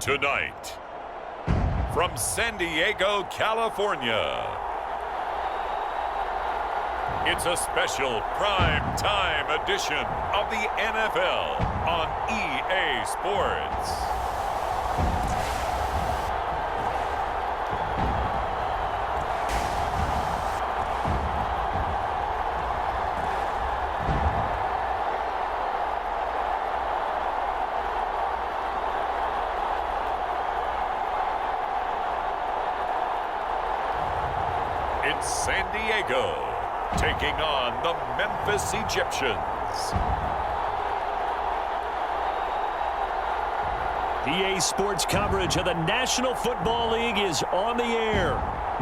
Tonight, from San Diego, California, it's a special prime time edition of the NFL on EA Sports. It's San Diego taking on the Memphis Egyptians. EA Sports coverage of the National Football League is on the air.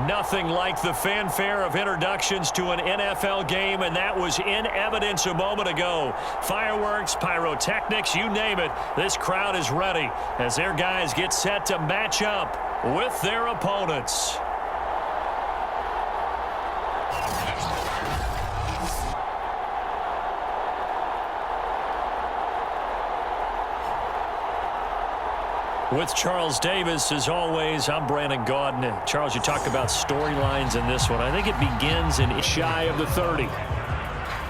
Nothing like the fanfare of introductions to an NFL game, and that was in evidence a moment ago. Fireworks, pyrotechnics, you name it. This crowd is ready as their guys get set to match up with their opponents. With Charles Davis, as always, I'm Brandon Gaudin. Charles, you talked about storylines in this one. I think it begins in shy of the 30.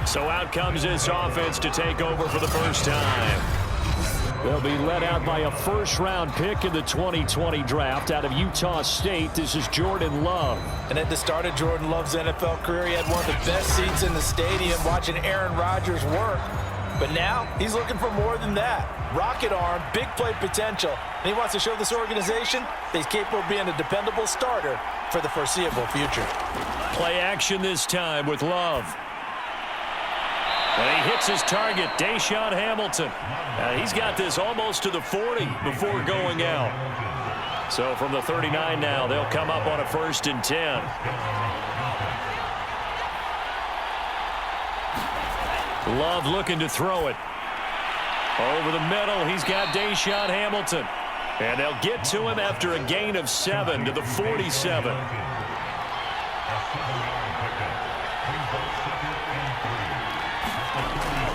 So out comes this offense to take over for the first time. They'll be led out by a first-round pick in the 2020 draft out of Utah State. This is Jordan Love. And at the start of Jordan Love's NFL career, he had one of the best seats in the stadium watching Aaron Rodgers work. But now he's looking for more than that. Rocket arm, big play potential. And he wants to show this organization that he's capable of being a dependable starter for the foreseeable future. Play action this time with Love. And he hits his target, Deshaun Hamilton. He's got this almost to the 40 before going out. So from the 39 now, they'll come up on a 1st and 10. Love looking to throw it. Over the middle, he's got Deshaun Hamilton. And they'll get to him after a gain of 7 to the 47.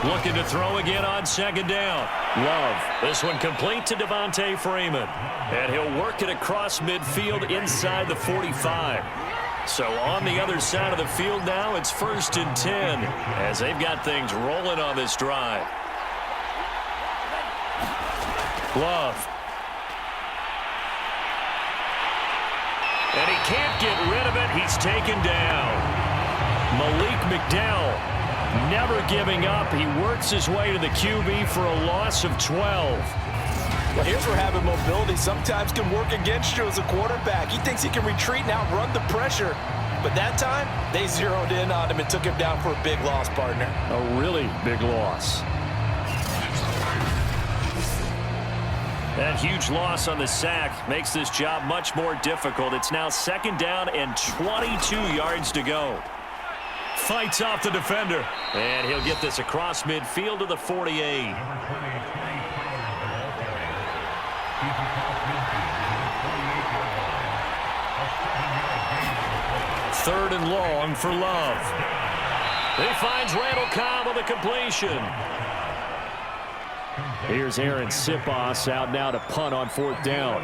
Looking to throw again on 2nd down. Love. This one complete to Devontae Freeman. And he'll work it across midfield inside the 45. So on the other side of the field now, it's 1st and 10 as they've got things rolling on this drive. Love. And he can't get rid of it. He's taken down. Malik McDowell never giving up. He works his way to the QB for a loss of 12. Well, here's where having mobility sometimes can work against you as a quarterback. He thinks he can retreat and outrun the pressure. But that time, they zeroed in on him and took him down for a big loss, partner. A really big loss. That huge loss on the sack makes this job much more difficult. It's now 2nd down and 22 yards to go. Fights off the defender. And he'll get this across midfield to the 48. 3rd and long for Love. He finds Randall Cobb with a completion. Here's Aaron Sipos out now to punt on 4th down.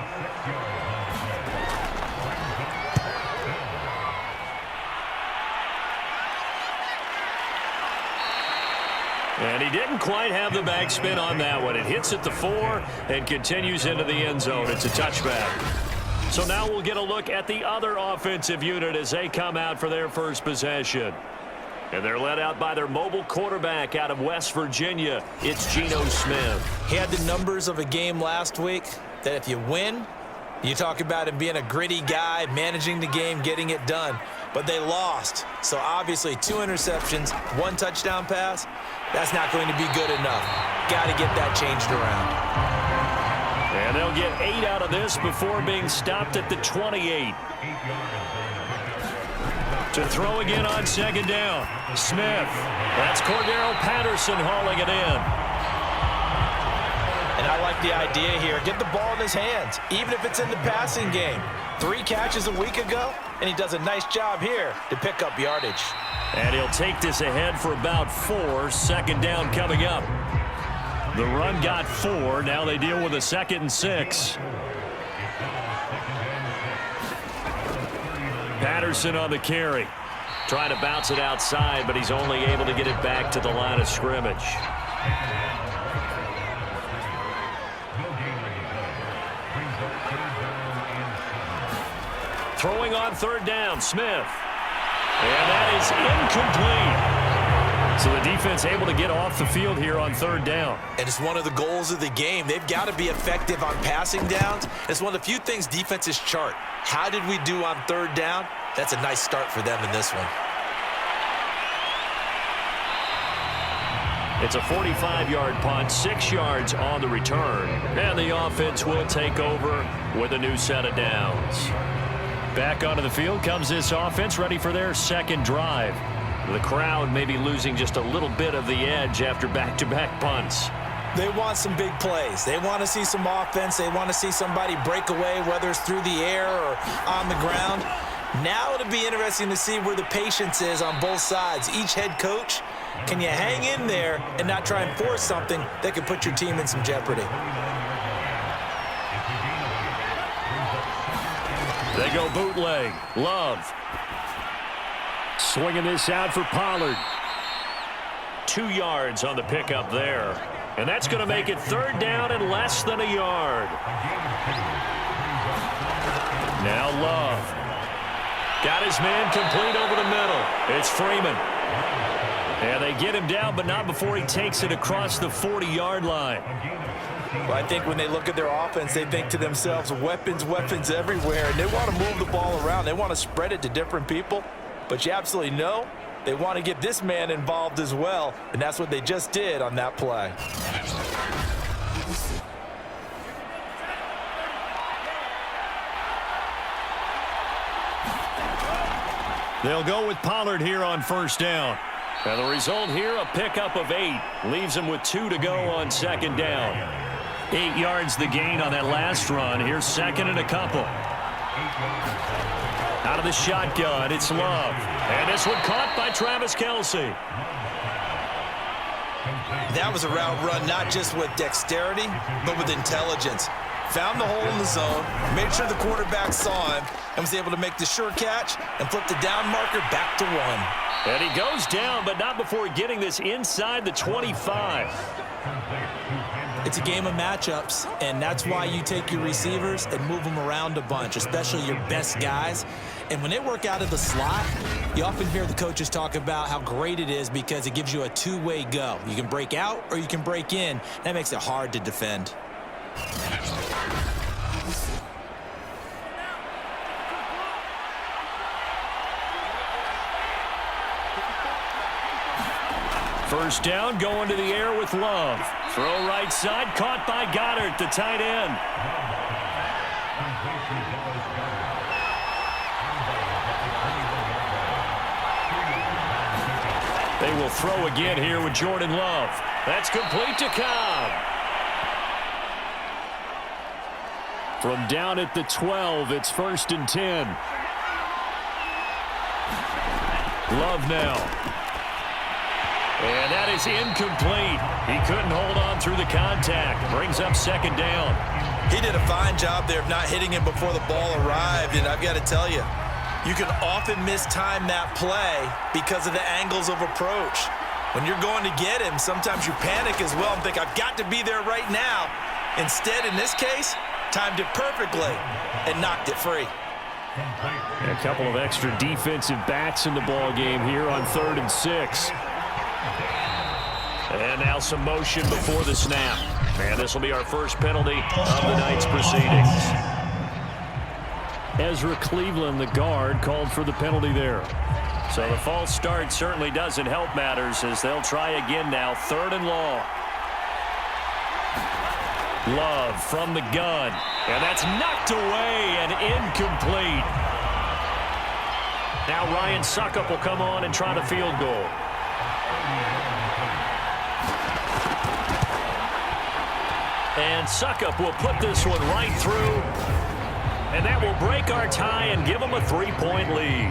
And he didn't quite have the backspin on that one. It hits at the 4 and continues into the end zone. It's a touchback. So now we'll get a look at the other offensive unit as they come out for their first possession. And they're led out by their mobile quarterback out of West Virginia. It's Geno Smith. He had the numbers of a game last week that if you win, you talk about him being a gritty guy, managing the game, getting it done. But they lost. So obviously 2 interceptions, 1 touchdown pass, that's not going to be good enough. Got to get that changed around. And they'll get 8 out of this before being stopped at the 28. To throw again on 2nd down. Smith. That's Cordero Patterson hauling it in. And I like the idea here. Get the ball in his hands, even if it's in the passing game. 3 catches a week ago, and he does a nice job here to pick up yardage. And he'll take this ahead for about 4. 2nd down coming up. The run got 4. Now they deal with a 2nd and 6. Patterson on the carry. Trying to bounce it outside, but he's only able to get it back to the line of scrimmage. Throwing on third down, Smith. And that is incomplete. So the defense able to get off the field here on third down. And it's one of the goals of the game. They've got to be effective on passing downs. It's one of the few things defenses chart. How did we do on third down? That's a nice start for them in this one. It's a 45-yard punt, 6 yards on the return. And the offense will take over with a new set of downs. Back onto the field comes this offense, ready for their second drive. The crowd may be losing just a little bit of the edge after back-to-back punts. They want some big plays. They want to see some offense. They want to see somebody break away, whether it's through the air or on the ground. Now it'll be interesting to see where the patience is on both sides. Each head coach, can you hang in there and not try and force something that could put your team in some jeopardy? They go bootleg. Love. Swinging this out for Pollard. 2 yards on the pickup there. And that's going to make it third down and less than a yard. Now Love. Got his man complete over the middle. It's Freeman. And they get him down, but not before he takes it across the 40-yard line. Well, I think when they look at their offense, they think to themselves, weapons, weapons everywhere. And they want to move the ball around. They want to spread it to different people. But you absolutely know they want to get this man involved as well. And that's what they just did on that play. They'll go with Pollard here on first down. And the result here, a pickup of 8. Leaves him with 2 to go on second down. 8 yards the gain on that last run. Here's second and a couple. Out of the shotgun, it's Love. And this one caught by Travis Kelce. That was a route run not just with dexterity, but with intelligence. Found the hole in the zone, made sure the quarterback saw him, and was able to make the sure catch and flip the down marker back to 1. And he goes down, but not before getting this inside the 25. It's a game of matchups, and that's why you take your receivers and move them around a bunch, especially your best guys. And when they work out of the slot, you often hear the coaches talk about how great it is because it gives you a two-way go. You can break out or you can break in. That makes it hard to defend. First down, going to the air with Love. Throw right side, caught by Goddard, the tight end. They will throw again here with Jordan Love. That's complete to Cobb. From down at the 12, it's 1st and 10. Love now. And that is incomplete. He couldn't hold on through the contact. Brings up second down. He did a fine job there of not hitting him before the ball arrived, and I've got to tell you, you can often mistime that play because of the angles of approach. When you're going to get him, sometimes you panic as well and think, I've got to be there right now. Instead, in this case, timed it perfectly and knocked it free. A couple of extra defensive backs in the ball game here on 3rd and 6. And now some motion before the snap. And this will be our first penalty of the night's proceedings. Ezra Cleveland, the guard, called for the penalty there. So the false start certainly doesn't help matters as they'll try again now. 3rd and long. Love from the gun. And that's knocked away and incomplete. Now Ryan Suckup will come on and try the field goal. And Suckup will put this one right through. And that will break our tie and give them a 3-point lead.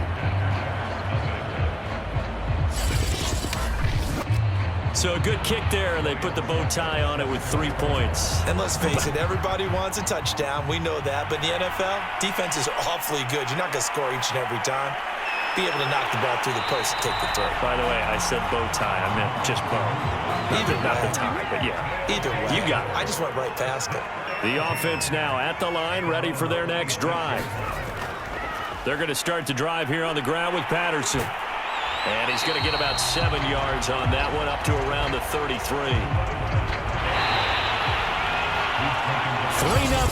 So a good kick there, and they put the bow tie on it with 3 points. And let's face it, everybody wants a touchdown. We know that. But in the NFL, defenses are awfully good. You're not going to score each and every time. Be able to knock the ball through the post and take the throw. By the way, I said bow tie. I meant just bow. Not the tie, but yeah. Either way. You got it. I just went right past it. The offense now at the line, ready for their next drive. They're going to start the drive here on the ground with Patterson. And he's going to get about 7 yards on that one, up to around the 33.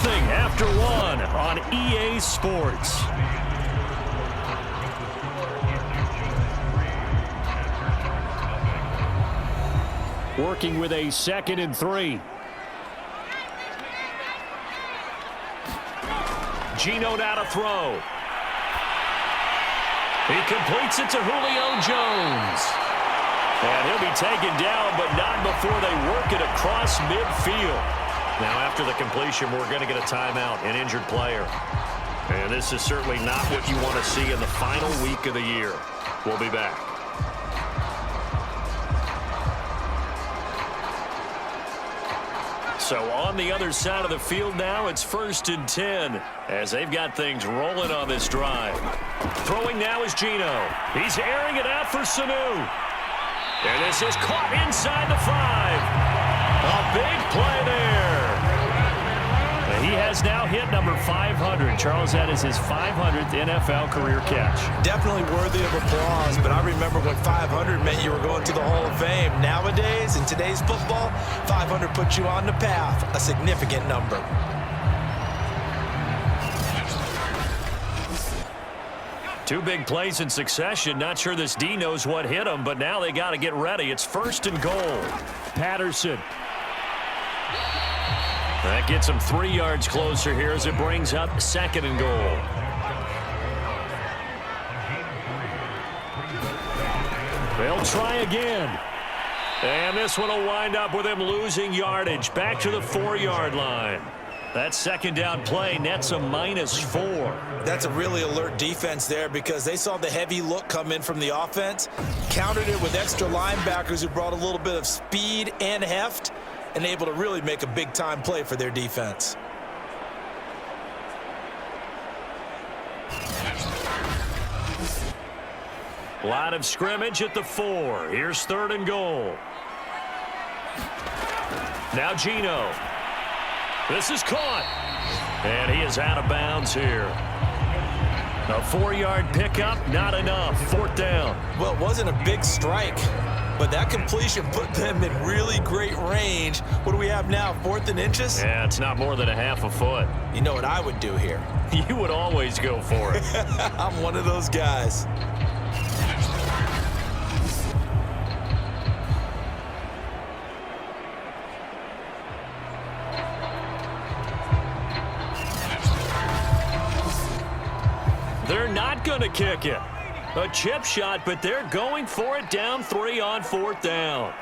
3-0 after 1 on EA Sports. Working with a 2nd and 3. Geno now to throw. He completes it to Julio Jones. And he'll be taken down, but not before they work it across midfield. Now, after the completion, we're going to get a timeout, an injured player. And this is certainly not what you want to see in the final week of the year. We'll be back. So on the other side of the field now, it's 1st and 10 as they've got things rolling on this drive. Throwing now is Geno. He's airing it out for Sanu. And this is caught inside the 5. A big play there. He has now hit number 500. Charles, that is his 500th NFL career catch. Definitely worthy of applause, but I remember when 500 meant you were going to the Hall of Fame. Nowadays, in today's football, 500 puts you on the path, a significant number. Two big plays in succession. Not sure this D knows what hit him, but now they got to get ready. It's 1st and goal. Patterson. That gets him 3 yards closer here as it brings up 2nd and goal. They'll try again. And this one will wind up with him losing yardage back to the 4-yard line. That 2nd down play nets a -4. That's a really alert defense there because they saw the heavy look come in from the offense, countered it with extra linebackers who brought a little bit of speed and heft, and able to really make a big-time play for their defense. Line of scrimmage at the 4. Here's 3rd and goal. Now Geno. This is caught. And he is out of bounds here. A 4-yard pickup, not enough. 4th down. Well, it wasn't a big strike, but that completion put them in really great range. What do we have now, 4th and inches? Yeah, it's not more than a half a foot. You know what I would do here? You would always go for it. I'm one of those guys. They're not going to kick it. A chip shot, but they're going for it down 3 on 4th down.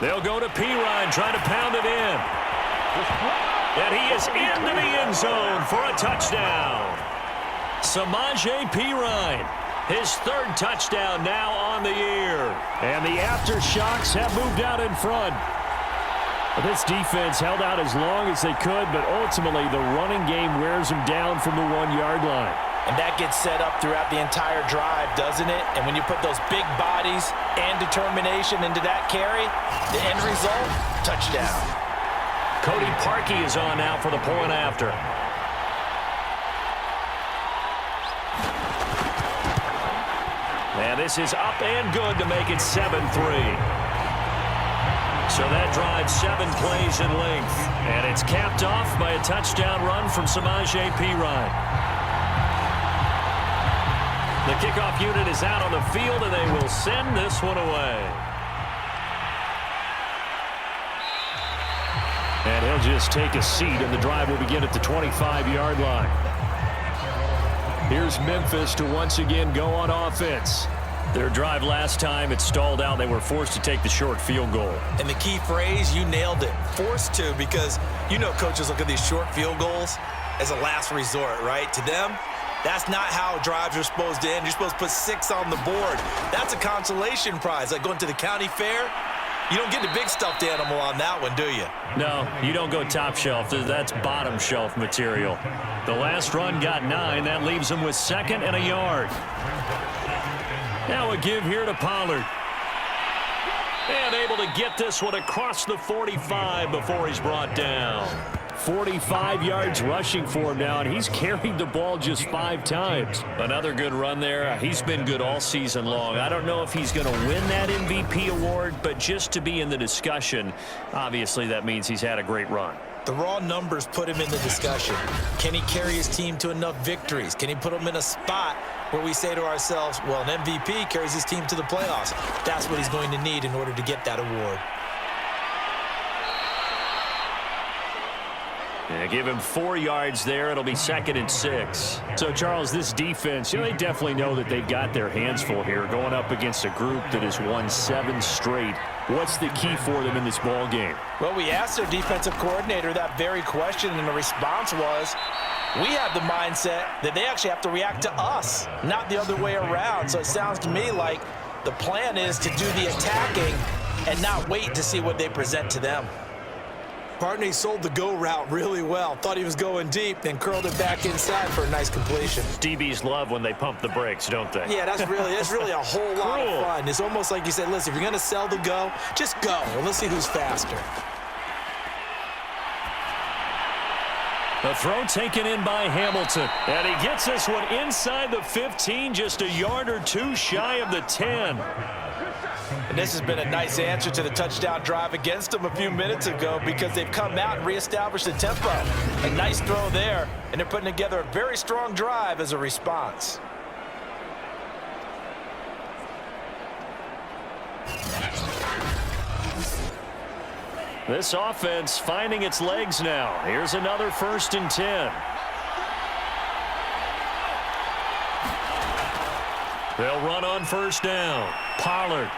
They'll go to Pirine, trying to pound it in. And he is into the end zone for a touchdown. Samaje Pirine, his 3rd touchdown now on the year. And the Aftershocks have moved out in front. This defense held out as long as they could, but ultimately the running game wears them down from the 1-yard line. And that gets set up throughout the entire drive, doesn't it? And when you put those big bodies and determination into that carry, the end result, touchdown. Cody Parkey is on now for the point after. And this is up and good to make it 7-3. So that drives 7 plays in length. And it's capped off by a touchdown run from Samaje Pirine. The kickoff unit is out on the field, and they will send this one away. And he'll just take a seat, and the drive will begin at the 25-yard line. Here's Memphis to once again go on offense. Their drive last time, it stalled out. They were forced to take the short field goal. And the key phrase, you nailed it. Forced to, because you know coaches look at these short field goals as a last resort, right? To them, That's not how drives are supposed to end. You're supposed to put 6 on the board. That's a consolation prize, like going to the county fair. You don't get the big stuffed animal on that one, do you? No, you don't go top shelf. That's bottom shelf material. The last run got 9. That leaves him with 2nd and a yard. Now a give here to Pollard. And able to get this one across the 45 before he's brought down. 45 yards rushing for him now, and he's carried the ball just 5 times. Another good run there. He's been good all season long. I don't know if he's going to win that MVP award, but just to be in the discussion, obviously that means he's had a great run. The raw numbers put him in the discussion. Can he carry his team to enough victories? Can he put them in a spot where we say to ourselves, well, an MVP carries his team to the playoffs? That's what he's going to need in order to get that award. Yeah, give him 4 yards there. It'll be 2nd and 6. So, Charles, this defense, they definitely know that they've got their hands full here going up against a group that has won 7 straight. What's the key for them in this ball game? Well, we asked their defensive coordinator that very question, and the response was, we have the mindset that they actually have to react to us, not the other way around. So it sounds to me like the plan is to do the attacking and not wait to see what they present to them. Partney sold the go route really well. Thought he was going deep, then curled it back inside for a nice completion. DBs love when they pump the brakes, don't they? Yeah, that's really a whole lot of fun. It's almost like you said, listen, if you're going to sell the go, just go. And let's see who's faster. The throw taken in by Hamilton. And he gets this one inside the 15, just a yard or 2 shy of the 10. And this has been a nice answer to the touchdown drive against them a few minutes ago because they've come out and reestablished the tempo. A nice throw there, and they're putting together a very strong drive as a response. This offense finding its legs now. Here's another 1st and 10. They'll run on 1st down. Pollard.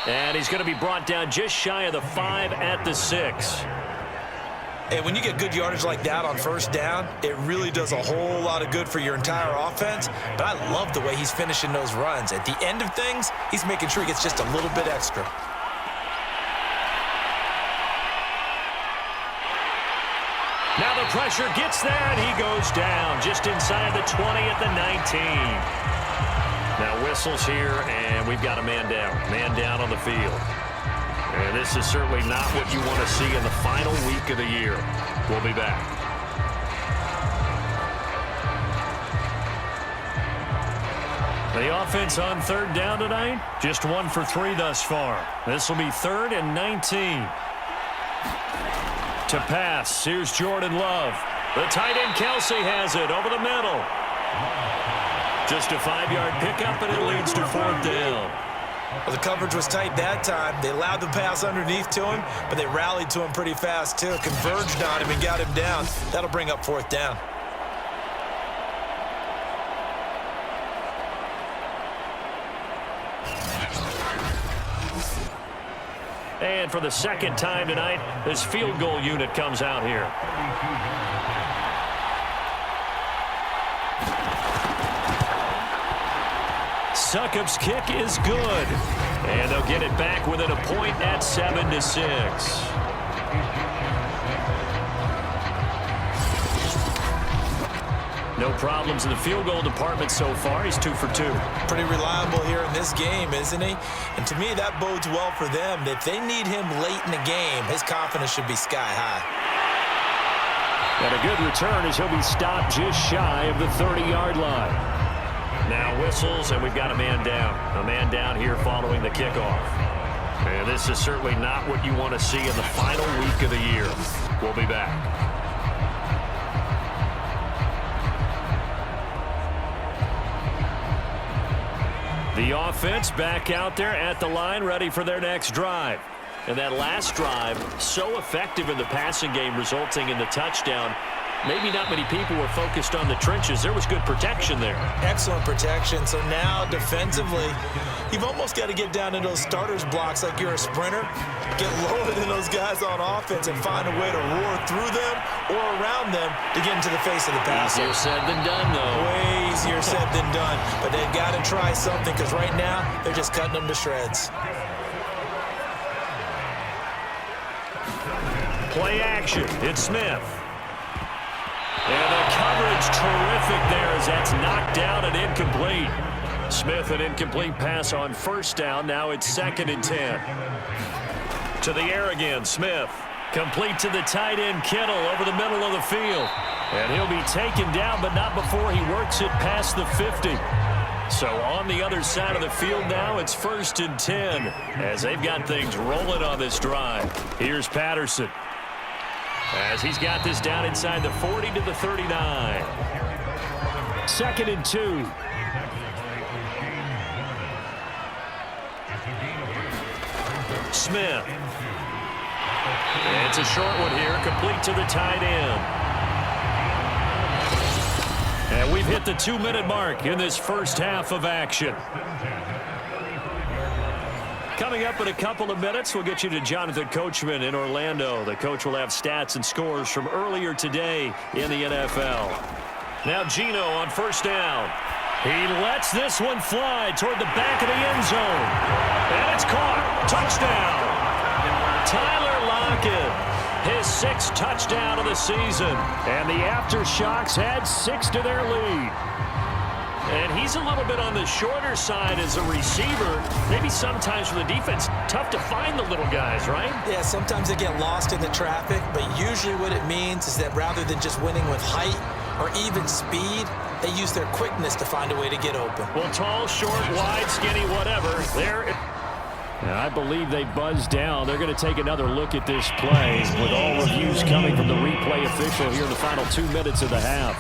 And he's going to be brought down just shy of the 5 at the 6. And when you get good yardage like that on 1st down, it really does a whole lot of good for your entire offense. But I love the way he's finishing those runs. At the end of things, he's making sure he gets just a little bit extra. Now the pressure gets there, and he goes down just inside the 20 at the 19. Now whistles here, and we've got a man down. Man down on the field. And this is certainly not what you want to see in the final week of the year. We'll be back. The offense on 3rd down tonight, just 1 for 3 thus far. This will be 3rd and 19. To pass, here's Jordan Love. The tight end Kelsey has it over the middle. Just a 5-yard pickup, and it leads to 4th down. Well, the coverage was tight that time. They allowed the pass underneath to him, but they rallied to him pretty fast, too. Converged on him and got him down. That'll bring up 4th down. And for the 2nd time tonight, this field goal unit comes out here. Succop's kick is good. And they'll get it back within a point at 7-6. No problems in the field goal department so far. He's 2 for 2. Pretty reliable here in this game, isn't he? And to me, that bodes well for them. If they need him late in the game, his confidence should be sky high. And a good return as he'll be stopped just shy of the 30-yard line. Now whistles, and we've got a man down. A man down here following the kickoff. And this is certainly not what you want to see in the final week of the year. We'll be back. The offense back out there at the line, ready for their next drive. And that last drive, so effective in the passing game, resulting in the touchdown. Maybe not many people were focused on the trenches. There was good protection there. Excellent protection. So now defensively, you've almost got to get down into those starters blocks like you're a sprinter. Get lower than those guys on offense and find a way to roar through them or around them to get into the face of the passer. Easier said than done, though. Way easier said than done. But they've got to try something because right now they're just cutting them to shreds. Play action. It's Smith. And the coverage terrific there as that's knocked down and incomplete. Smith, an incomplete pass on first down. Now it's 2nd and 10. To the air again, Smith. Complete to the tight end, Kittle, over the middle of the field. And he'll be taken down, but not before he works it past the 50. So on the other side of the field now, it's 1st and 10 as they've got things rolling on this drive. Here's Patterson as he's got this down inside the 40 to the 39. 2nd and 2. Smith. It's a short one here, complete to the tight end. And we've hit the 2-minute mark in this first half of action. Coming up in a couple of minutes, we'll get you to Jonathan Coachman in Orlando. The coach will have stats and scores from earlier today in the NFL. Now Geno on first down. He lets this one fly toward the back of the end zone. And it's caught. Touchdown. Tyler Lockett, his 6th touchdown of the season. And the Aftershocks had 6 to their lead. And he's a little bit on the shorter side as a receiver. Maybe sometimes for the defense, tough to find the little guys, right? Yeah, sometimes they get lost in the traffic, but usually what it means is that rather than just winning with height or even speed, they use their quickness to find a way to get open. Well, tall, short, wide, skinny, whatever. I believe they buzzed down. They're going to take another look at this play with all reviews coming from the replay official here in the final 2 minutes of the half.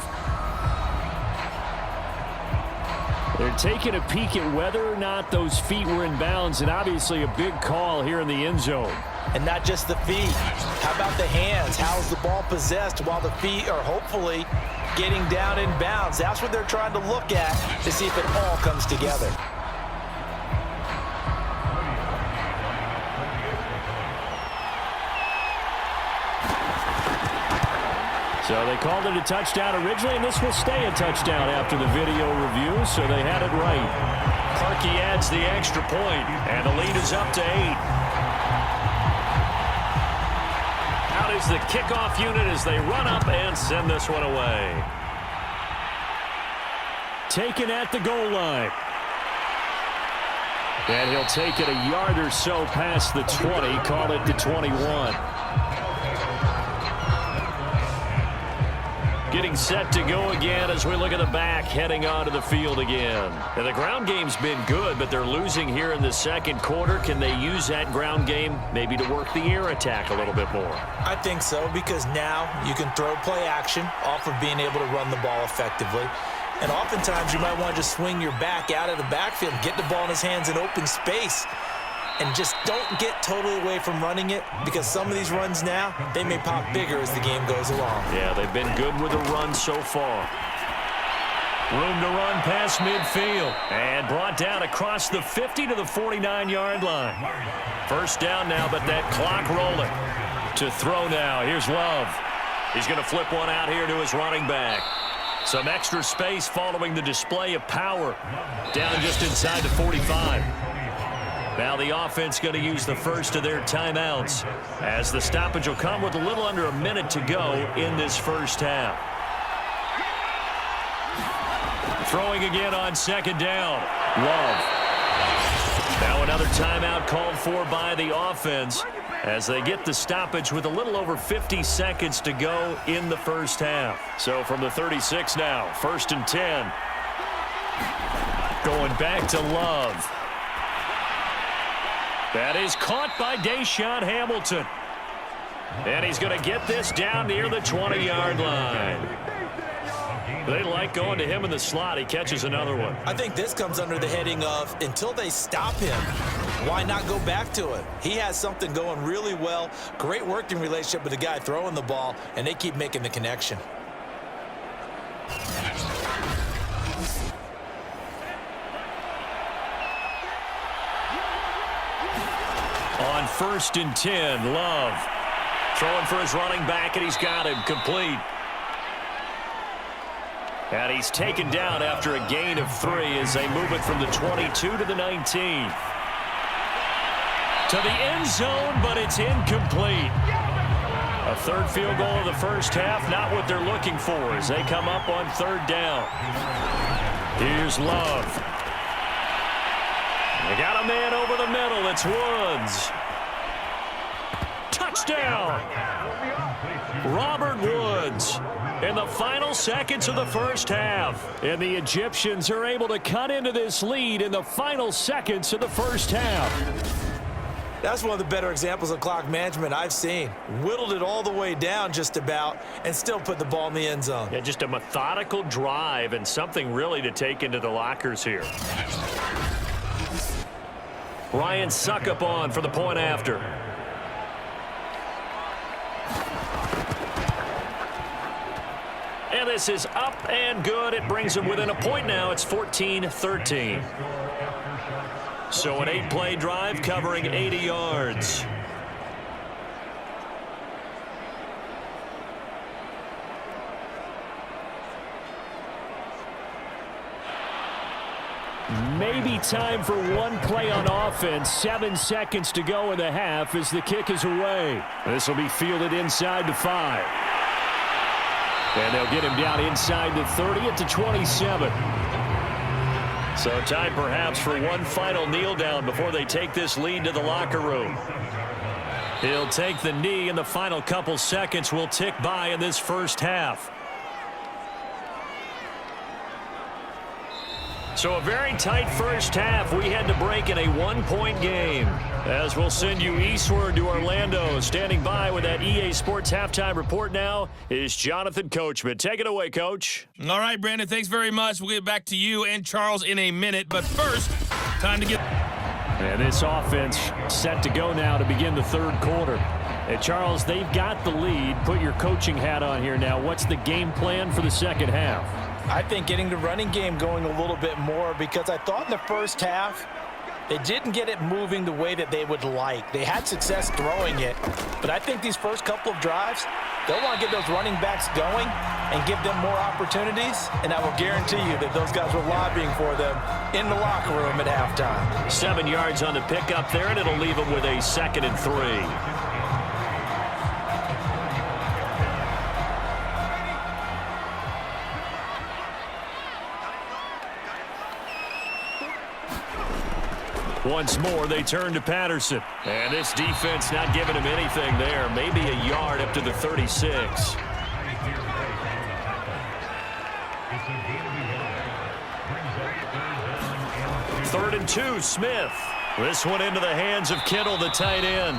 They're taking a peek at whether or not those feet were in bounds, and obviously a big call here in the end zone. And not just the feet. How about the hands? How's the ball possessed while the feet are hopefully getting down in bounds? That's what they're trying to look at to see if it all comes together. So they called it a touchdown originally, and this will stay a touchdown after the video review, so they had it right. Parkey adds the extra point, and the lead is up to 8. Out is the kickoff unit as they run up and send this one away. Taken at the goal line. And he'll take it a yard or so past the 20, call it the 21. Getting set to go again as we look at the back heading onto the field again. And the ground game's been good, but they're losing here in the second quarter. Can they use that ground game maybe to work the air attack a little bit more? I think so, because now you can throw play action off of being able to run the ball effectively. And oftentimes you might want to just swing your back out of the backfield, get the ball in his hands in open space, and just don't get totally away from running it, because some of these runs now, they may pop bigger as the game goes along. Yeah, they've been good with the run so far. Room to run past midfield. And brought down across the 50 to the 49-yard line. First down now, but that clock rolling. To throw now, here's Love. He's going to flip one out here to his running back. Some extra space following the display of power. Down just inside the 45. Now the offense going to use the first of their timeouts as the stoppage will come with a little under a minute to go in this first half. Throwing again on second down. Love. Now another timeout called for by the offense as they get the stoppage with a little over 50 seconds to go in the first half. So from the 36 now, 1st and 10. Going back to Love. That is caught by Deshaun Hamilton. And he's going to get this down near the 20-yard line. They like going to him in the slot. He catches another one. I think this comes under the heading of, until they stop him, why not go back to it? He has something going really well. Great working relationship with the guy throwing the ball, and they keep making the connection. 1st and 10. Love throwing for his running back, and he's got him complete. And he's taken down after a gain of 3 as they move it from the 22 to the 19. To the end zone, but it's incomplete. A third field goal of the first half, not what they're looking for as they come up on 3rd down. Here's Love. They got a man over the middle. It's Woods. Touchdown! Robert Woods in the final seconds of the first half. And the Egyptians are able to cut into this lead in the final seconds of the first half. That's one of the better examples of clock management I've seen. Whittled it all the way down just about and still put the ball in the end zone. Yeah, just a methodical drive and something really to take into the lockers here. Ryan Suckup on for the point after. And this is up and good. It brings him within a point now. It's 14-13. So an 8-play drive covering 80 yards. Maybe time for one play on offense. 7 seconds to go in the half as the kick is away. This will be fielded inside the 5. And they'll get him down inside the 30 at the 27. So time perhaps for one final kneel down before they take this lead to the locker room. He'll take the knee, and the final couple seconds will tick by in this first half. So a very tight first half. We had to break in a 1-point game. As we'll send you eastward to Orlando. Standing by with that EA Sports halftime report now is Jonathan Coachman. Take it away, Coach. All right, Brandon, thanks very much. We'll get back to you and Charles in a minute. But first, time to get... And this offense set to go now to begin the 3rd quarter. And Charles, they've got the lead. Put your coaching hat on here now. What's the game plan for the second half? I think getting the running game going a little bit more, because I thought in the first half they didn't get it moving the way that they would like. They had success throwing it, but I think these first couple of drives, they'll want to get those running backs going and give them more opportunities, and I will guarantee you that those guys were lobbying for them in the locker room at halftime. 7 yards on the pickup there, and it'll leave them with a 2nd and 3. Once more, they turn to Patterson. And this defense not giving him anything there. Maybe a yard up to the 36. 3rd and 2, Smith. This one into the hands of Kittle, the tight end.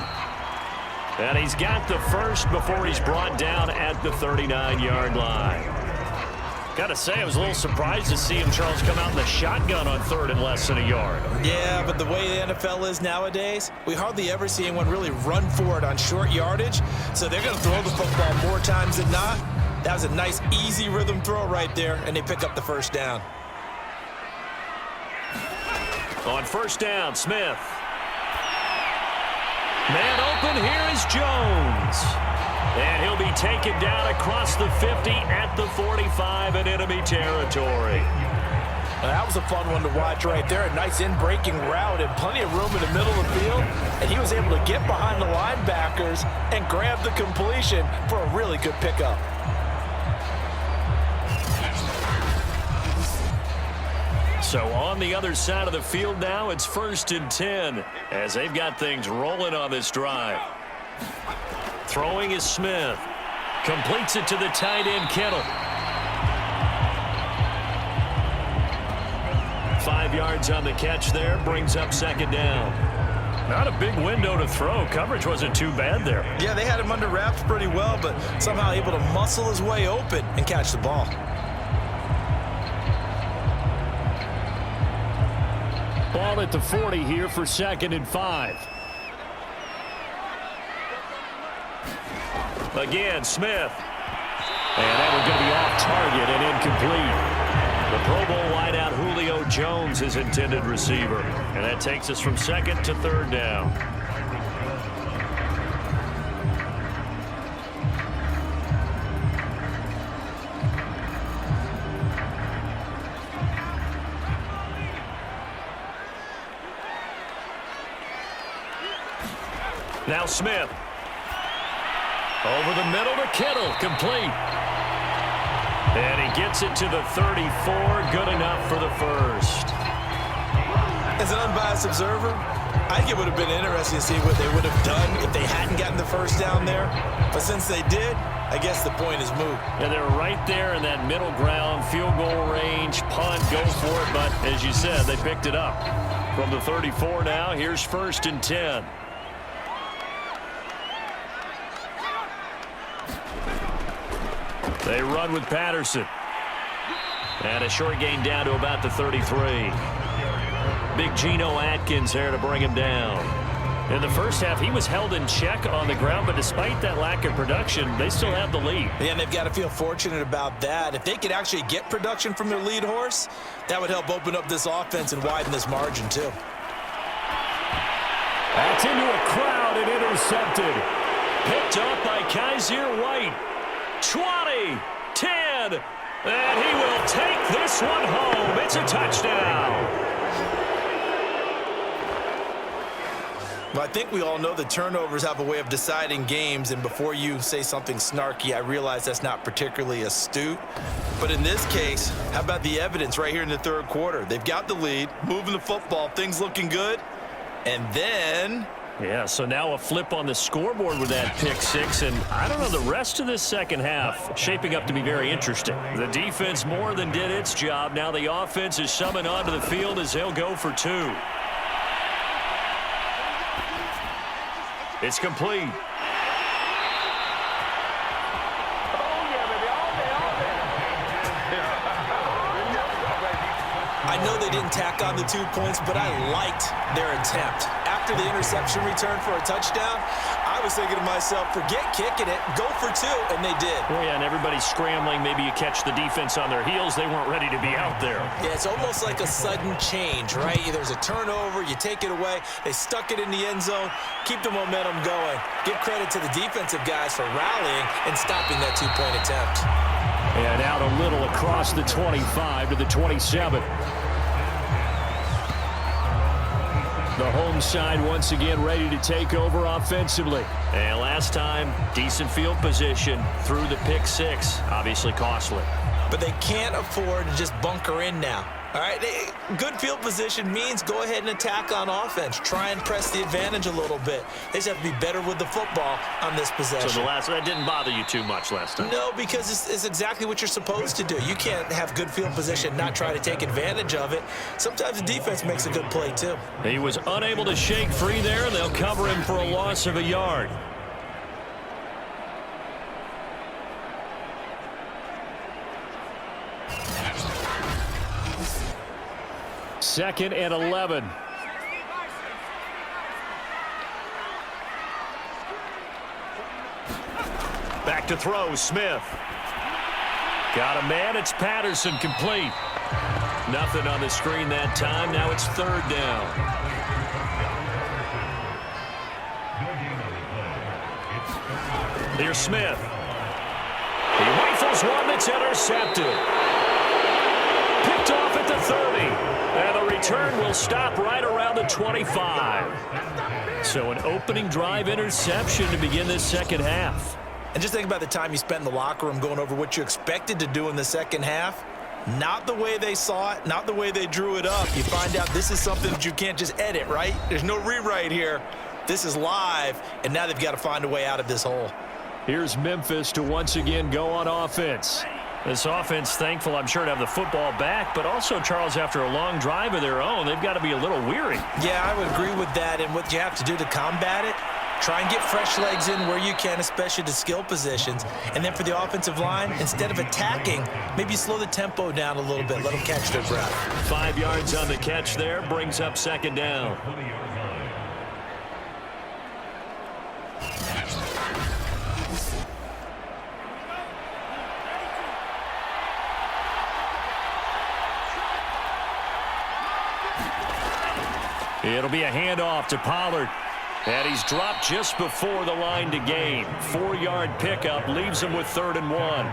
And he's got the first before he's brought down at the 39-yard line. Got to say, I was a little surprised to see him, Charles, come out in the shotgun on 3rd and less than a yard. Yeah, but the way the NFL is nowadays, we hardly ever see anyone really run for it on short yardage. So they're going to throw the football more times than not. That was a nice, easy rhythm throw right there, and they pick up the first down. On 1st down, Smith. Man open, here is Jones. And he'll be taken down across the 50 at the 45 in enemy territory. Well, that was a fun one to watch right there. A nice in-breaking route and plenty of room in the middle of the field. And he was able to get behind the linebackers and grab the completion for a really good pickup. So on the other side of the field now, it's 1st and 10 as they've got things rolling on this drive. Throwing is Smith. Completes it to the tight end, Kittle. 5 yards on the catch there. Brings up 2nd down. Not a big window to throw. Coverage wasn't too bad there. Yeah, they had him under wraps pretty well, but somehow able to muscle his way open and catch the ball. Ball at the 40 here for 2nd and 5. Again, Smith. And that one's going to be off target and incomplete. The Pro Bowl wideout Julio Jones is intended receiver. And that takes us from 2nd to 3rd down. Now Smith. Over the middle to Kittle. Complete. And he gets it to the 34. Good enough for the first. As an unbiased observer, I think it would have been interesting to see what they would have done if they hadn't gotten the first down there. But since they did, I guess the point is moot. Yeah, they're right there in that middle ground, field goal range, punt, go for it. But as you said, they picked it up. From the 34 now, here's 1st and 10. They run with Patterson. And a short gain down to about the 33. Big Geno Atkins there to bring him down. In the first half, he was held in check on the ground, but despite that lack of production, they still have the lead. Yeah, and they've got to feel fortunate about that. If they could actually get production from their lead horse, that would help open up this offense and widen this margin, too. That's into a crowd and intercepted. Picked up by Kaiser White. 20, 10, and he will take this one home. It's a touchdown. Well, I think we all know that turnovers have a way of deciding games, and before you say something snarky, I realize that's not particularly astute. But in this case, how about the evidence right here in the third quarter? They've got the lead, moving the football, things looking good, and then... Yeah, so now a flip on the scoreboard with that pick six, and I don't know, the rest of this second half shaping up to be very interesting. The defense more than did its job. Now the offense is summoned onto the field as they'll go for 2. It's complete. I know they didn't tack on the 2 points, but I liked their attempt. After the interception return for a touchdown, I was thinking to myself, forget kicking it, go for 2, and they did. Well, yeah, and everybody's scrambling. Maybe you catch the defense on their heels. They weren't ready to be out there. Yeah, it's almost like a sudden change, right? There's a turnover, you take it away, they stuck it in the end zone, keep the momentum going. Give credit to the defensive guys for rallying and stopping that 2-point attempt. And out a little across the 25 to the 27. The home side once again ready to take over offensively. And last time, decent field position through the pick six. Obviously costly. But they can't afford to just bunker in now. All right, good field position means go ahead and attack on offense. Try and press the advantage a little bit. They just have to be better with the football on this possession. So that didn't bother you too much last time? No, because it's exactly what you're supposed to do. You can't have good field position and not try to take advantage of it. Sometimes the defense makes a good play, too. He was unable to shake free there, and they'll cover him for a loss of a yard. Second and 11. Back to throw, Smith. Got a man, it's Patterson, complete. Nothing on the screen that time, now it's 3rd down. Here's Smith. He rifles one that's intercepted. Picked off at the 30. And the return will stop right around the 25. So an opening drive interception to begin this second half. And just think about the time you spent in the locker room going over what you expected to do in the second half. Not the way they saw it, not the way they drew it up. You find out this is something that you can't just edit, right? There's no rewrite here. This is live, and now they've got to find a way out of this hole. Here's Memphis to once again go on offense. This offense thankful, I'm sure, to have the football back, but also, Charles, after a long drive of their own, they've got to be a little weary. Yeah, I would agree with that, and what you have to do to combat it, try and get fresh legs in where you can, especially to skill positions. And then for the offensive line, instead of attacking, maybe slow the tempo down a little bit, let them catch their breath. 5 yards on the catch there, brings up 2nd down. It'll be a handoff to Pollard. And he's dropped just before the line to gain. 4-yard pickup leaves him with 3rd and 1.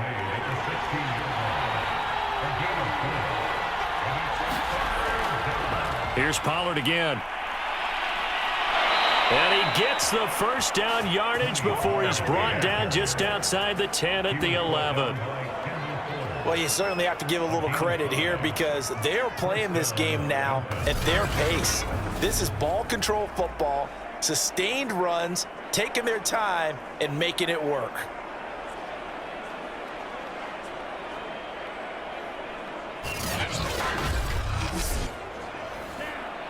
Here's Pollard again. And he gets the first down yardage before he's brought down just outside the 10 at the 11. Well, you certainly have to give a little credit here because they're playing this game now at their pace. This is ball control football, sustained runs, taking their time and making it work.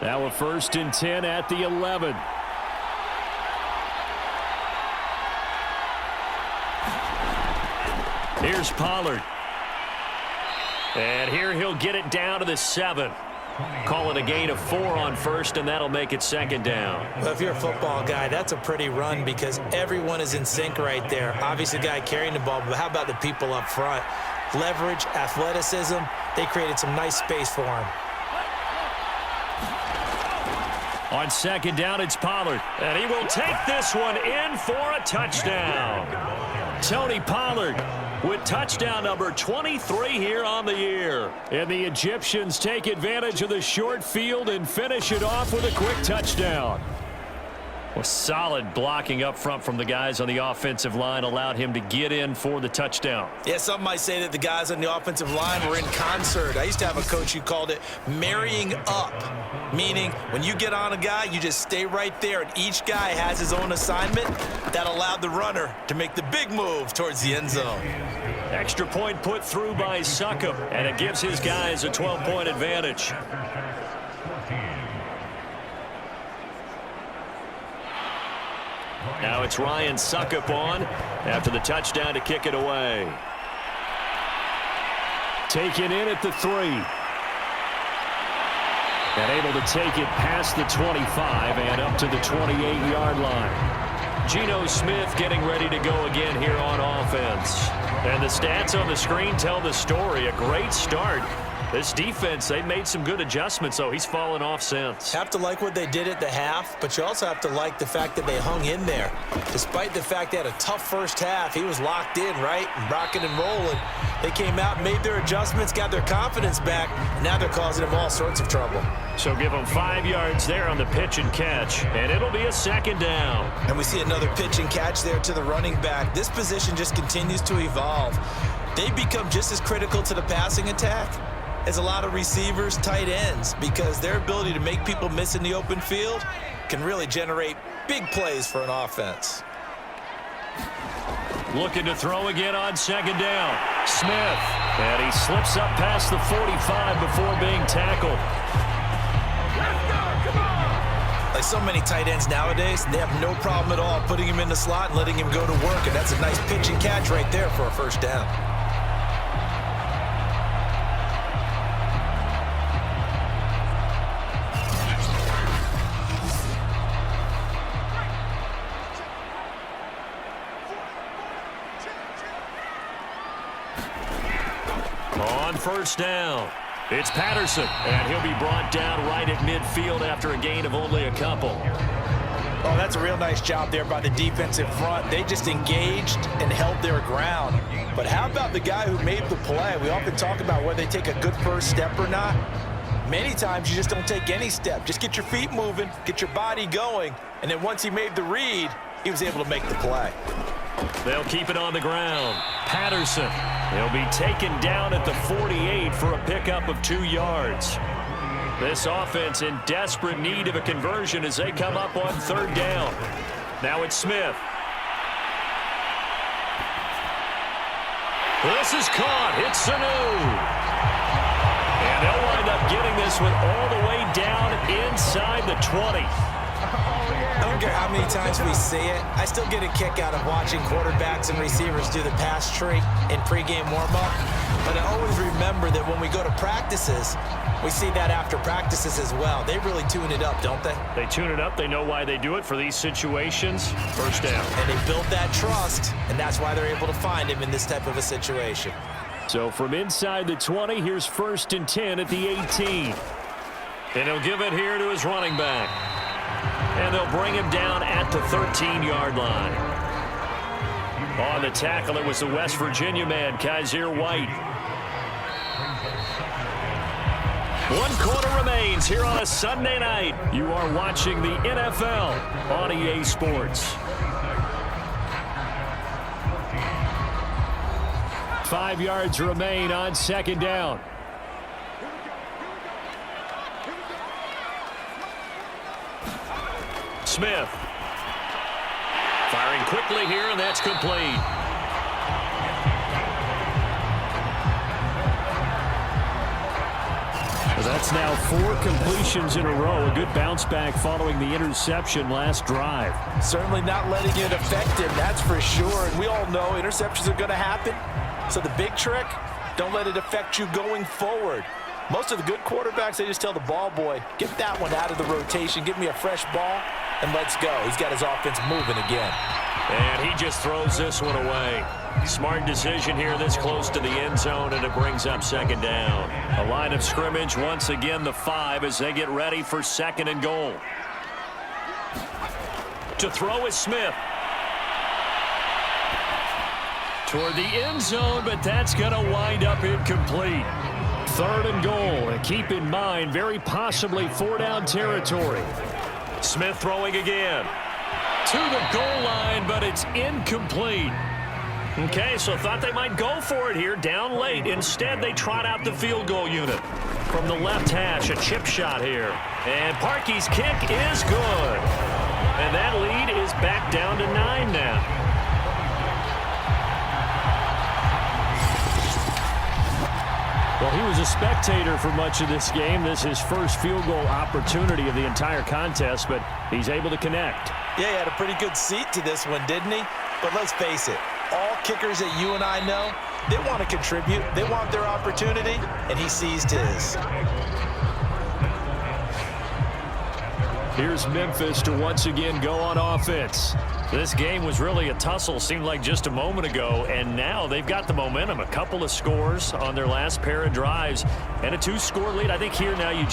Now a 1st and 10 at the 11. Here's Pollard. And here he'll get it down to the 7. Call it a gain of 4 on 1st, and that'll make it 2nd down. Well, if you're a football guy, that's a pretty run because everyone is in sync right there. Obviously, the guy carrying the ball, but how about the people up front? Leverage, athleticism, they created some nice space for him. On 2nd down, it's Pollard, and he will take this one in for a touchdown. Tony Pollard with touchdown number 23 here on the year. And the Egyptians take advantage of the short field and finish it off with a quick touchdown. Well, solid blocking up front from the guys on the offensive line allowed him to get in for the touchdown. Yeah, some might say that the guys on the offensive line were in concert. I used to have a coach who called it marrying up, meaning when you get on a guy, you just stay right there, and each guy has his own assignment. That allowed the runner to make the big move towards the end zone. Extra point put through by Succop, and it gives his guys a 12-point advantage. Now it's Ryan Succop on after the touchdown to kick it away. Taken in at the 3. And able to take it past the 25 and up to the 28-yard line. Geno Smith getting ready to go again here on offense. And the stats on the screen tell the story. A great start. This defense, they made some good adjustments, so he's fallen off since. Have to like what they did at the half, but you also have to like the fact that they hung in there. Despite the fact they had a tough first half, he was locked in, right? And rocking and rolling. They came out, made their adjustments, got their confidence back, and now they're causing him all sorts of trouble. So give him 5 yards there on the pitch and catch, and it'll be a 2nd down. And we see another pitch and catch there to the running back. This position just continues to evolve. They become just as critical to the passing attack as a lot of receivers, tight ends, because their ability to make people miss in the open field can really generate big plays for an offense. Looking to throw again on 2nd down. Smith, and he slips up past the 45 before being tackled. Like so many tight ends nowadays, they have no problem at all putting him in the slot and letting him go to work, and that's a nice pitch and catch right there for a 1st down. On 1st down, it's Patterson, and he'll be brought down right at midfield after a gain of only a couple. Oh, that's a real nice job there by the defensive front. They just engaged and held their ground. But how about the guy who made the play? We often talk about whether they take a good first step or not. Many times you just don't take any step. Just get your feet moving, get your body going, and then once he made the read, he was able to make the play. They'll keep it on the ground. Patterson, he'll be taken down at the 48 for a pickup of 2 yards. This offense in desperate need of a conversion as they come up on 3rd down. Now it's Smith. This is caught. It's Sanu. And they'll wind up getting this one all the way down inside the 20. I don't care how many times we see it. I still get a kick out of watching quarterbacks and receivers do the pass tree in pregame warm-up. But I always remember that when we go to practices, we see that after practices as well. They really tune it up, don't they? They tune it up. They know why they do it for these situations. 1st down. And they build that trust, and that's why they're able to find him in this type of a situation. So from inside the 20, here's 1st and 10 at the 18. And he'll give it here to his running back. And they'll bring him down at the 13-yard line. On the tackle, it was the West Virginia man, Kaiser White. 1 quarter remains here on a Sunday night. You are watching the NFL on EA Sports. 5 yards remain on 2nd down. Smith. Firing quickly here, and that's complete. That's now 4 completions in a row. A good bounce back following the interception last drive. Certainly not letting it affect him, that's for sure. And we all know interceptions are going to happen. So the big trick, don't let it affect you going forward. Most of the good quarterbacks, they just tell the ball boy, get that one out of the rotation, give me a fresh ball, and let's go. He's got his offense moving again. And he just throws this one away. Smart decision here this close to the end zone, and it brings up 2nd down. A line of scrimmage, once again the 5 as they get ready for 2nd and goal. To throw is Smith. Toward the end zone, but that's going to wind up incomplete. 3rd and goal, and keep in mind, very possibly 4-down territory. Smith throwing again. To the goal line, but it's incomplete. Okay, so thought they might go for it here, down late. Instead, they trot out the field goal unit. From the left hash, a chip shot here. And Parkey's kick is good. And that lead is back down to 9 now. Well, he was a spectator for much of this game. This is his first field goal opportunity of the entire contest, but he's able to connect. Yeah, he had a pretty good seat to this one, didn't he? But let's face it, all kickers that you and I know, they want to contribute. They want their opportunity, and he seized his. Here's Memphis to once again go on offense. This game was really a tussle, seemed like just a moment ago, and now they've got the momentum. A couple of scores on their last pair of drives and a 2-score lead. I think here now you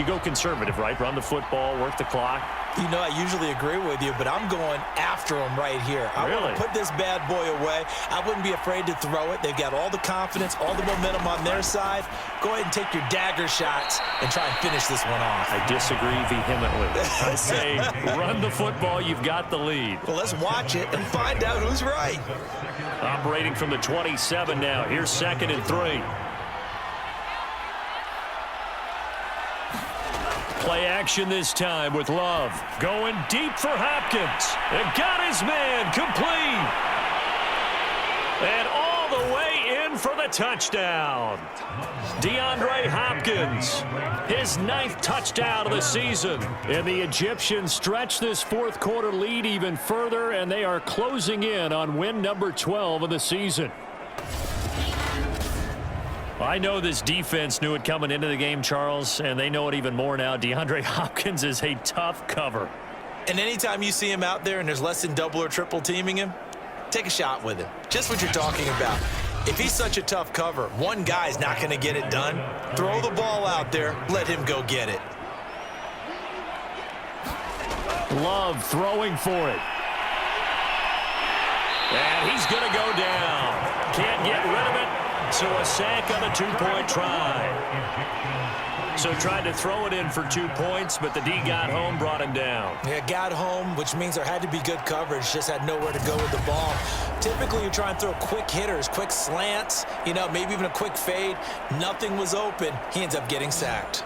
go conservative, right? Run the football, work the clock. You know, I usually agree with you, but I'm going after him right here. I want to put this bad boy away. I wouldn't be afraid to throw it. They've got all the confidence, all the momentum on their side. Go ahead and take your dagger shots and try and finish this one off. I disagree vehemently. I say run the football. You've got the lead. Well, let's watch it and find out who's right. Operating from the 27 now. Here's 2nd and 3. Play action this time with Love. Going deep for Hopkins. And got his man complete. And all the way in for the touchdown. DeAndre Hopkins, his 9th touchdown of the season. And the Egyptians stretch this 4th quarter lead even further, and they are closing in on win number 12 of the season. I know this defense knew it coming into the game, Charles, and they know it even more now. DeAndre Hopkins is a tough cover. And anytime you see him out there and there's less than double or triple teaming him, take a shot with him. Just what you're talking about. If he's such a tough cover, one guy's not going to get it done. Throw the ball out there. Let him go get it. Love throwing for it. And he's going to go down. Can't get rid of it. So a sack on the 2-point try. So tried to throw it in for 2 points, but the D got home, brought him down. Yeah, got home, which means there had to be good coverage. Just had nowhere to go with the ball. Typically, you try and throw quick hitters, quick slants, you know, maybe even a quick fade. Nothing was open. He ends up getting sacked.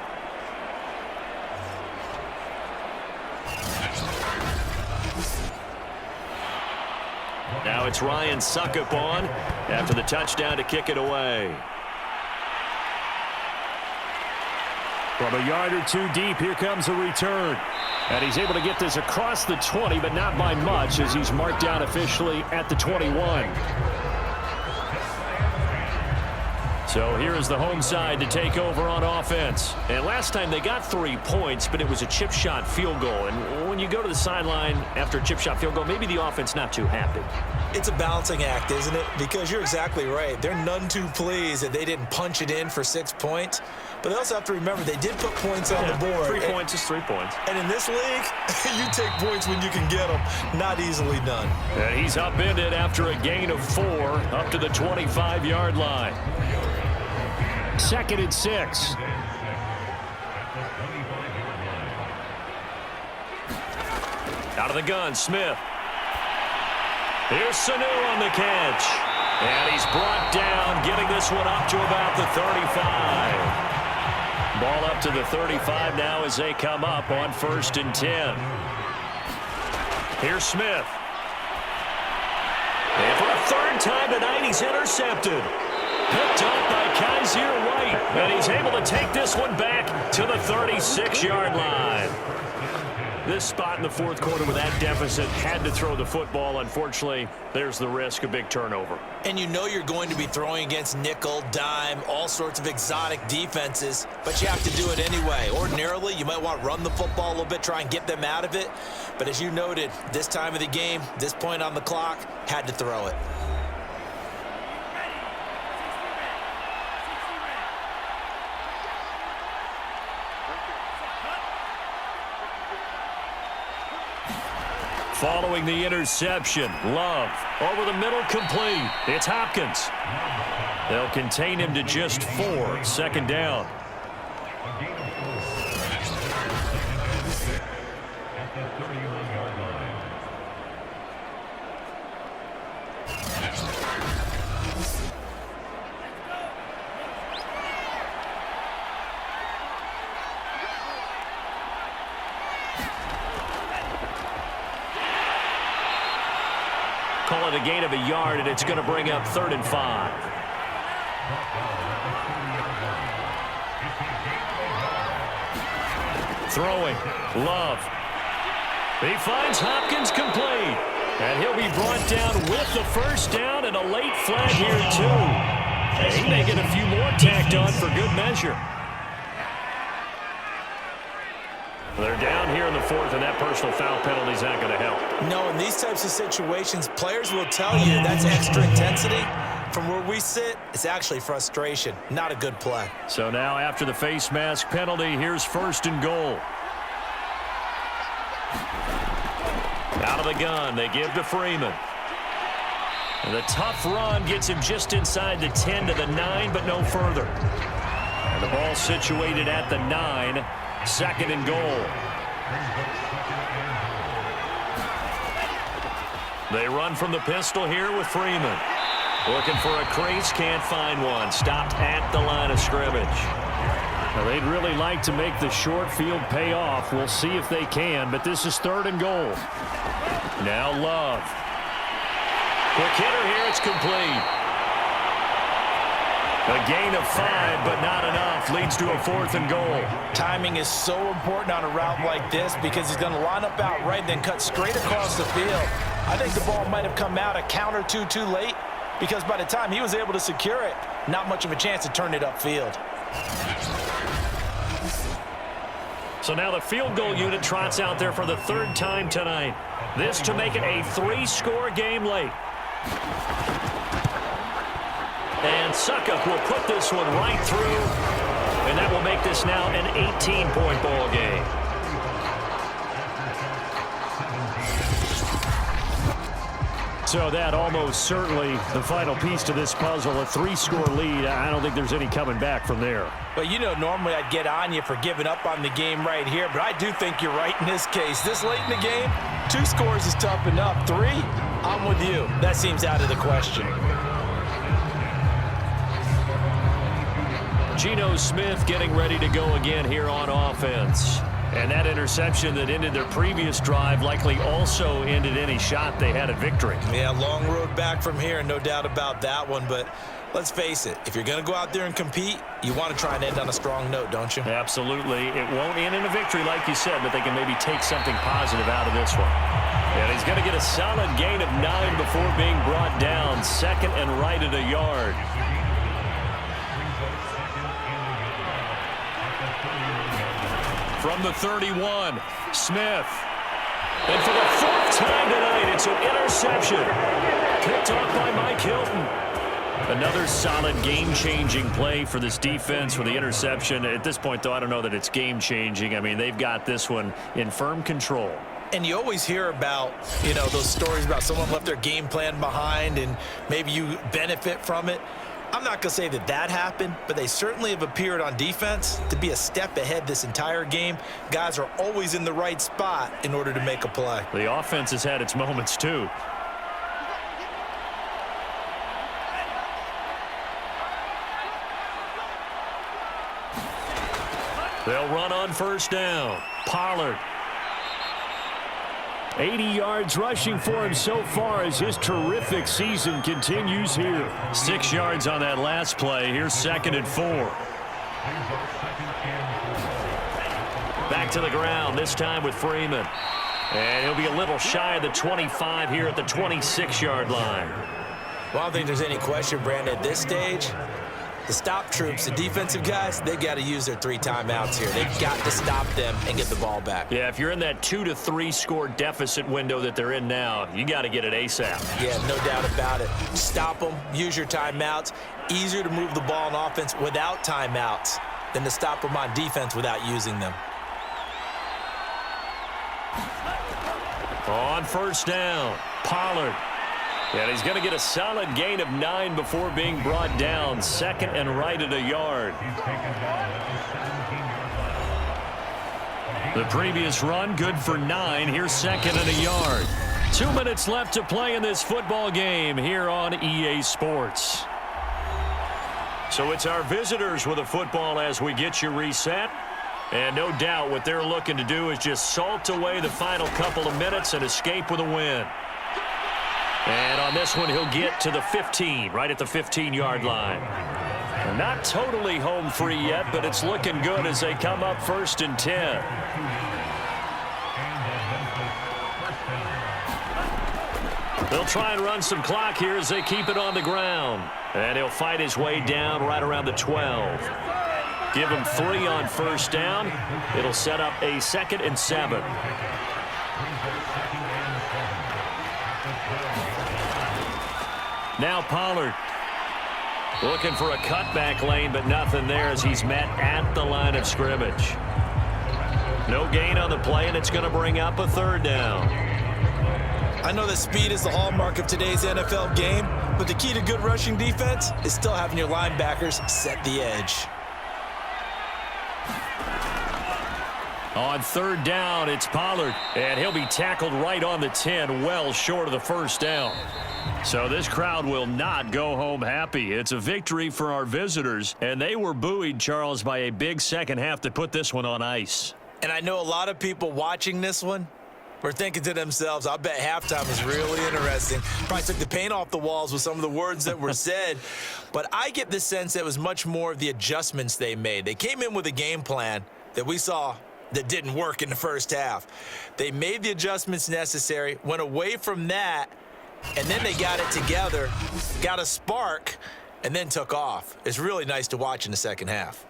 Now it's Ryan Suckup on after the touchdown to kick it away. From a yard or 2 deep, here comes a return. And he's able to get this across the 20, but not by much, as he's marked down officially at the 21. So here is the home side to take over on offense. And last time they got 3 points, but it was a chip shot field goal. And when you go to the sideline after a chip shot field goal, maybe the offense not too happy. It's a balancing act, isn't it? Because you're exactly right. They're none too pleased that they didn't punch it in for 6 points. But they also have to remember they did put points on the board. 3 points is 3 points. And in this league, you take points when you can get them. Not easily done. And he's upended after a gain of 4 up to the 25-yard line. 2nd and 6. Out of the gun, Smith. Here's Sanu on the catch. And he's brought down, getting this one up to about the 35. Ball up to the 35 now as they come up on 1st and 10. Here's Smith. And for a third time tonight, he's intercepted. Picked up by Kaiser White. And he's able to take this one back to the 36-yard line. This spot in the fourth quarter with that deficit had to throw the football. Unfortunately, there's the risk of big turnover. And you know you're going to be throwing against nickel, dime, all sorts of exotic defenses, but you have to do it anyway. Ordinarily, you might want to run the football a little bit, try and get them out of it. But as you noted, this time of the game, this point on the clock, had to throw it. Following the interception, Love over the middle, complete. It's Hopkins. They'll contain him to just 4. 2nd down. Call it a gain of a yard, and it's going to bring up 3rd and 5. Throwing, Love. He finds Hopkins, complete. And he'll be brought down with the 1st down and a late flag here, too. He may get a few more tacked on for good measure. They're down here in the 4th, and that personal foul penalty is not going to help. No, in these types of situations, players will tell you that's extra intensity. From where we sit, it's actually frustration. Not a good play. So now after the face mask penalty, here's 1st and goal. Out of the gun, they give to Freeman. And the tough run gets him just inside the 10 to the 9, but no further. And the ball situated at the 9. 2nd and goal. They run from the pistol here with Freeman. Looking for a crease, can't find one. Stopped at the line of scrimmage. Now, they'd really like to make the short field pay off. We'll see if they can, but this is 3rd and goal. Now Love. Quick hitter here, it's complete. A gain of 5, but not enough. Leads to a 4th and goal. Timing is so important on a route like this because he's going to line up out right, then cut straight across the field. I think the ball might have come out a count or two too late because by the time he was able to secure it, not much of a chance to turn it upfield. So now the field goal unit trots out there for the 3rd time tonight. This to make it a 3-score game late. And Suckup will put this one right through, and that will make this now an 18-point ball game. So that almost certainly the final piece to this puzzle, a 3-score lead. I don't think there's any coming back from there. Well, you know, normally I'd get on you for giving up on the game right here, but I do think you're right in this case. This late in the game, 2 scores is tough enough. 3, I'm with you. That seems out of the question. Geno Smith getting ready to go again here on offense. And that interception that ended their previous drive likely also ended any shot they had at victory. Yeah, long road back from here, no doubt about that one. But let's face it, if you're going to go out there and compete, you want to try and end on a strong note, don't you? Absolutely. It won't end in a victory like you said, but they can maybe take something positive out of this one. And he's going to get a solid gain of 9 before being brought down. 2nd and right at a yard. From the 31, Smith. And for the 4th time tonight, it's an interception. Picked off by Mike Hilton. Another solid game-changing play for this defense with the interception. At this point, though, I don't know that it's game-changing. I mean, they've got this one in firm control. And you always hear about, you know, those stories about someone left their game plan behind and maybe you benefit from it. I'm not going to say that happened, but they certainly have appeared on defense to be a step ahead this entire game. Guys are always in the right spot in order to make a play. The offense has had its moments, too. They'll run on first down. Pollard. 80 yards rushing for him so far as his terrific season continues here. 6 yards on that last play. Here's 2nd and 4. Back to the ground, this time with Freeman. And he'll be a little shy of the 25 here at the 26-yard line. Well, I don't think there's any question, Brandon, at this stage. The stop troops, the defensive guys, they've got to use their 3 timeouts here. They've got to stop them and get the ball back. Yeah, if you're in that 2 to 3 score deficit window that they're in now, you got to get it ASAP. Yeah, no doubt about it. Stop them, use your timeouts. Easier to move the ball on offense without timeouts than to stop them on defense without using them. On first down, Pollard. And he's going to get a solid gain of 9 before being brought down. 2nd and right at a yard. The previous run, good for 9. Here's 2nd and a yard. 2 minutes left to play in this football game here on EA Sports. So it's our visitors with the football as we get you reset. And no doubt what they're looking to do is just salt away the final couple of minutes and escape with a win. And on this one, he'll get to the 15, right at the 15-yard line. Not totally home free yet, but it's looking good as they come up 1st and 10. They'll try and run some clock here as they keep it on the ground. And he'll fight his way down right around the 12. Give him 3 on first down. It'll set up a 2nd and 7. Now Pollard looking for a cutback lane, but nothing there as he's met at the line of scrimmage. No gain on the play, and it's going to bring up a 3rd down. I know that speed is the hallmark of today's NFL game, but the key to good rushing defense is still having your linebackers set the edge. On 3rd down, it's Pollard, and he'll be tackled right on the 10, well short of the 1st down. So this crowd will not go home happy. It's a victory for our visitors, and they were buoyed, Charles, by a big second half to put this one on ice. And I know a lot of people watching this one were thinking to themselves, I bet halftime was really interesting. Probably took the paint off the walls with some of the words that were said. But I get the sense that it was much more of the adjustments they made. They came in with a game plan that we saw that didn't work in the first half. They made the adjustments necessary, went away from that, and then they got it together, got a spark, and then took off. It's really nice to watch in the second half.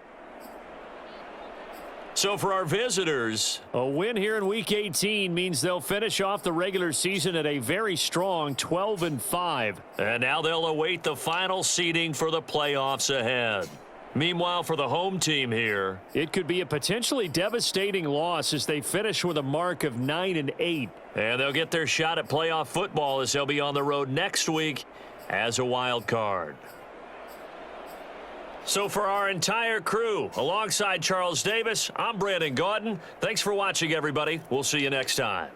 So for our visitors, a win here in Week 18 means they'll finish off the regular season at a very strong 12-5. And now they'll await the final seeding for the playoffs ahead. Meanwhile, for the home team here, it could be a potentially devastating loss as they finish with a mark of 9-8. And they'll get their shot at playoff football as they'll be on the road next week as a wild card. So for our entire crew, alongside Charles Davis, I'm Brandon Gaudin. Thanks for watching, everybody. We'll see you next time.